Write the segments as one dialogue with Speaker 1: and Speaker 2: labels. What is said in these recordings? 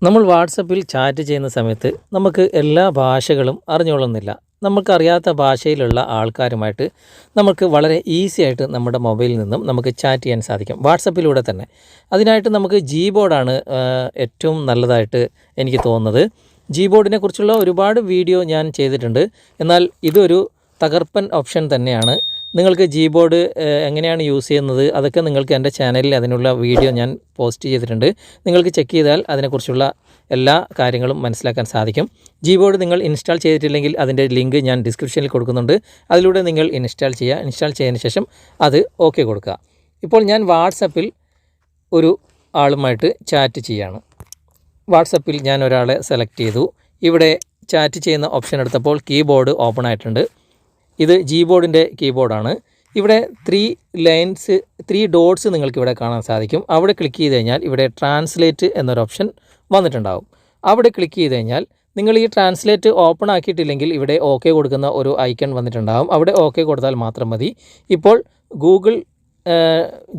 Speaker 1: നമ്മൾ വാട്സപ്പിൽ ചാറ്റ് ചെയ്യുന്ന സമയത്ത് നമുക്ക് എല്ലാ ഭാഷകളും അറിഞ്ഞുകൊള്ളുന്നില്ല. നമുക്കറിയാത്ത ഭാഷയിലുള്ള ആൾക്കാരുമായിട്ട് നമുക്ക് വളരെ ഈസി ആയിട്ട് നമ്മുടെ മൊബൈലിൽ നിന്നും നമുക്ക് ചാറ്റ് ചെയ്യാൻ സാധിക്കും വാട്സപ്പിലൂടെ തന്നെ. അതിനായിട്ട് നമുക്ക് ജീബോർഡാണ് ഏറ്റവും നല്ലതായിട്ട് എനിക്ക് തോന്നുന്നത്. ജീബോർഡിനെ കുറിച്ചുള്ള ഒരുപാട് വീഡിയോ ഞാൻ ചെയ്തിട്ടുണ്ട്. എന്നാൽ ഇതൊരു തകർപ്പൻ ഓപ്ഷൻ തന്നെയാണ്. നിങ്ങൾക്ക് ജീബോർഡ് എങ്ങനെയാണ് യൂസ് ചെയ്യുന്നത് അതൊക്കെ നിങ്ങൾക്ക് എൻ്റെ ചാനലിൽ അതിനുള്ള വീഡിയോ ഞാൻ പോസ്റ്റ് ചെയ്തിട്ടുണ്ട്. നിങ്ങൾക്ക് ചെക്ക് ചെയ്താൽ അതിനെക്കുറിച്ചുള്ള എല്ലാ കാര്യങ്ങളും മനസ്സിലാക്കാൻ സാധിക്കും. ജീബോർഡ് നിങ്ങൾ ഇൻസ്റ്റാൾ ചെയ്തിട്ടില്ലെങ്കിൽ അതിൻ്റെ ലിങ്ക് ഞാൻ ഡിസ്ക്രിപ്ഷനിൽ കൊടുക്കുന്നുണ്ട്. അതിലൂടെ നിങ്ങൾ ഇൻസ്റ്റാൾ ചെയ്യുക. ഇൻസ്റ്റാൾ ചെയ്തതിന് ശേഷം അത് ഓക്കെ കൊടുക്കുക. ഇപ്പോൾ ഞാൻ വാട്സപ്പിൽ ഒരു ആളുമായിട്ട് ചാറ്റ് ചെയ്യാണ്. വാട്സപ്പിൽ ഞാൻ ഒരാളെ സെലക്ട് ചെയ്തു. ഇവിടെ ചാറ്റ് ചെയ്യുന്ന ഓപ്ഷൻ എടുത്തപ്പോൾ കീബോർഡ് ഓപ്പൺ ആയിട്ടുണ്ട്. ഇത് ജീബോർഡിൻ്റെ കീബോർഡാണ്. ഇവിടെ 3 ഡോട്ട്സ് നിങ്ങൾക്കിവിടെ കാണാൻ സാധിക്കും. അവിടെ ക്ലിക്ക് ചെയ്ത് കഴിഞ്ഞാൽ ഇവിടെ ട്രാൻസ്ലേറ്റ് എന്നൊരു ഓപ്ഷൻ വന്നിട്ടുണ്ടാകും. അവിടെ ക്ലിക്ക് ചെയ്ത് കഴിഞ്ഞാൽ നിങ്ങൾ ഈ ട്രാൻസ്ലേറ്റ് ഓപ്പൺ ആക്കിയിട്ടില്ലെങ്കിൽ ഇവിടെ ഓക്കെ കൊടുക്കുന്ന ഒരു ഐക്കൺ വന്നിട്ടുണ്ടാകും. അവിടെ ഓക്കെ കൊടുത്താൽ മാത്രം മതി. ഇപ്പോൾ ഗൂഗിൾ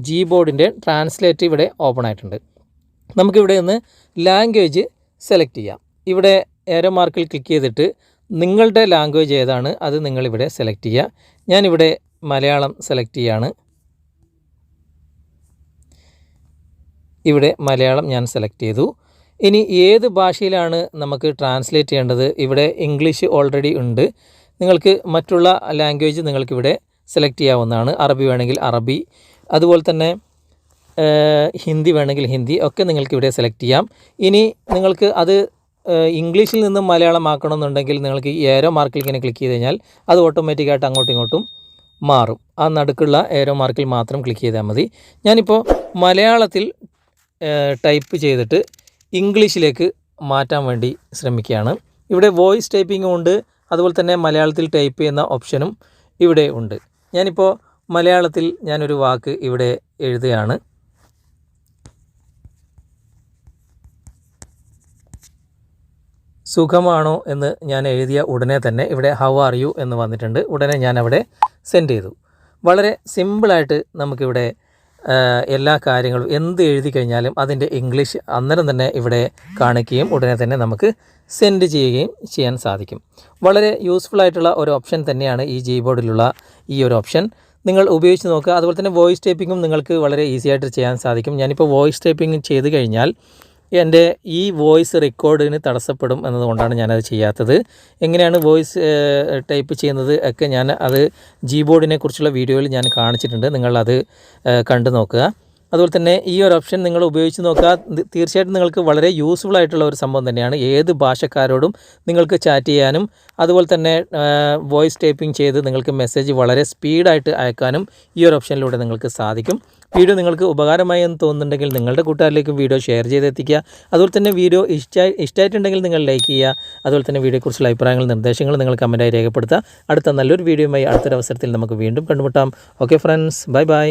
Speaker 1: ജീബോർഡിൻ്റെ ട്രാൻസ്ലേറ്റ് ഇവിടെ ഓപ്പൺ ആയിട്ടുണ്ട്. നമുക്കിവിടെ നിന്ന് ലാംഗ്വേജ് സെലക്ട് ചെയ്യാം. ഇവിടെ ഏരോ മാർക്കിൽ ക്ലിക്ക് ചെയ്തിട്ട് നിങ്ങളുടെ ലാംഗ്വേജ് ഏതാണ് അത് നിങ്ങളിവിടെ സെലക്ട് ചെയ്യുക. ഞാനിവിടെ മലയാളം സെലക്ട് ചെയ്യാണ്. ഇവിടെ മലയാളം ഞാൻ സെലക്ട് ചെയ്തു. ഇനി ഏത് ഭാഷയിലാണ് നമുക്ക് ട്രാൻസ്ലേറ്റ് ചെയ്യേണ്ടത്? ഇവിടെ ഇംഗ്ലീഷ് ഓൾറെഡി ഉണ്ട്. നിങ്ങൾക്ക് മറ്റുള്ള ലാംഗ്വേജ് നിങ്ങൾക്കിവിടെ സെലക്ട് ചെയ്യാവുന്നതാണ്. അറബി വേണമെങ്കിൽ അറബി, അതുപോലെ തന്നെ ഹിന്ദി വേണമെങ്കിൽ ഹിന്ദി ഒക്കെ നിങ്ങൾക്കിവിടെ സെലക്ട് ചെയ്യാം. ഇനി നിങ്ങൾക്ക് അത് ഇംഗ്ലീഷിൽ നിന്നും മലയാളം ആക്കണമെന്നുണ്ടെങ്കിൽ നിങ്ങൾക്ക് ഈ ഏരോ മാർക്കിൽ ഇങ്ങനെ ക്ലിക്ക് ചെയ്ത് കഴിഞ്ഞാൽ അത് ഓട്ടോമാറ്റിക്കായിട്ട് അങ്ങോട്ടും ഇങ്ങോട്ടും മാറും. ആ നടുക്കുള്ള ഏരോ മാർക്കിൽ മാത്രം ക്ലിക്ക് ചെയ്താൽ മതി. ഞാനിപ്പോൾ മലയാളത്തിൽ ടൈപ്പ് ചെയ്തിട്ട് ഇംഗ്ലീഷിലേക്ക് മാറ്റാൻ വേണ്ടി ശ്രമിക്കുകയാണ്. ഇവിടെ വോയിസ് ടൈപ്പിങ്ങും ഉണ്ട്, അതുപോലെ തന്നെ മലയാളത്തിൽ ടൈപ്പ് ചെയ്യുന്ന ഓപ്ഷനും ഇവിടെ ഉണ്ട്. ഞാനിപ്പോൾ മലയാളത്തിൽ ഞാനൊരു വാക്ക് ഇവിടെ എഴുതുകയാണ്. സുഖമാണോ എന്ന് ഞാൻ എഴുതിയ ഉടനെ തന്നെ ഇവിടെ ഹൗ ആർ യു എന്ന് വന്നിട്ടുണ്ട്. ഉടനെ ഞാൻ അവിടെ സെൻഡ് ചെയ്തു. വളരെ സിമ്പിളായിട്ട് നമുക്കിവിടെ എല്ലാ കാര്യങ്ങളും എന്ത് എഴുതി കഴിഞ്ഞാലും അതിൻ്റെ ഇംഗ്ലീഷ് അന്നേരം തന്നെ ഇവിടെ കാണിക്കുകയും ഉടനെ തന്നെ നമുക്ക് സെൻഡ് ചെയ്യുകയും ചെയ്യാൻ സാധിക്കും. വളരെ യൂസ്ഫുൾ ആയിട്ടുള്ള ഒരു ഓപ്ഷൻ തന്നെയാണ് ഈ ജീബോർഡിലുള്ള ഈ ഒരു ഓപ്ഷൻ. നിങ്ങൾ ഉപയോഗിച്ച് നോക്കുക. അതുപോലെ തന്നെ വോയിസ് ടൈപ്പിങ്ങും നിങ്ങൾക്ക് വളരെ ഈസി ആയിട്ട് ചെയ്യാൻ സാധിക്കും. ഞാനിപ്പോൾ വോയിസ് ടൈപ്പിംഗ് ചെയ്ത് കഴിഞ്ഞാൽ എൻ്റെ ഈ വോയിസ് റെക്കോർഡിന് തടസ്സപ്പെടും എന്നതുകൊണ്ടാണ് ഞാനത് ചെയ്യാത്തത്. എങ്ങനെയാണ് വോയിസ് ടൈപ്പ് ചെയ്യുന്നത് ഒക്കെ ഞാൻ അത് ജീബോർഡിനെ കുറിച്ചുള്ള വീഡിയോയിൽ ഞാൻ കാണിച്ചിട്ടുണ്ട്. നിങ്ങളത് കണ്ടു നോക്കുക. അതുപോലെ തന്നെ ഈ ഒരു ഓപ്ഷൻ നിങ്ങൾ ഉപയോഗിച്ച് നോക്കുക. തീർച്ചയായിട്ടും നിങ്ങൾക്ക് വളരെ യൂസ്ഫുൾ ആയിട്ടുള്ള ഒരു സംഭവം തന്നെയാണ്. ഏത് ഭാഷക്കാരോടും നിങ്ങൾക്ക് ചാറ്റ് ചെയ്യാനും അതുപോലെ തന്നെ വോയിസ് ടൈപ്പിംഗ് ചെയ്ത് നിങ്ങൾക്ക് മെസ്സേജ് വളരെ സ്പീഡായിട്ട് അയക്കാനും ഈ ഒരു ഓപ്ഷനിലൂടെ നിങ്ങൾക്ക് സാധിക്കും. വീഡിയോ നിങ്ങൾക്ക് ഉപകാരമായി എന്ന് തോന്നുന്നുണ്ടെങ്കിൽ നിങ്ങളുടെ കൂട്ടുകാരിലേക്കും വീഡിയോ ഷെയർ ചെയ്തെത്തിക്കുക. അതുപോലെ തന്നെ വീഡിയോ ഇഷ്ടമായിട്ടുണ്ടെങ്കിൽ നിങ്ങൾ ലൈക്ക് ചെയ്യുക. അതുപോലെ തന്നെ വീഡിയോയെക്കുറിച്ചുള്ള അഭിപ്രായങ്ങളും നിർദ്ദേശങ്ങളും നിങ്ങൾ കമൻറ്റായി രേഖപ്പെടുത്തുക. അടുത്ത നല്ലൊരു വീഡിയോയുമായി അടുത്തൊരു അവസരത്തിൽ നമുക്ക് വീണ്ടും കണ്ടുമുട്ടാം. Okay friends, bye bye.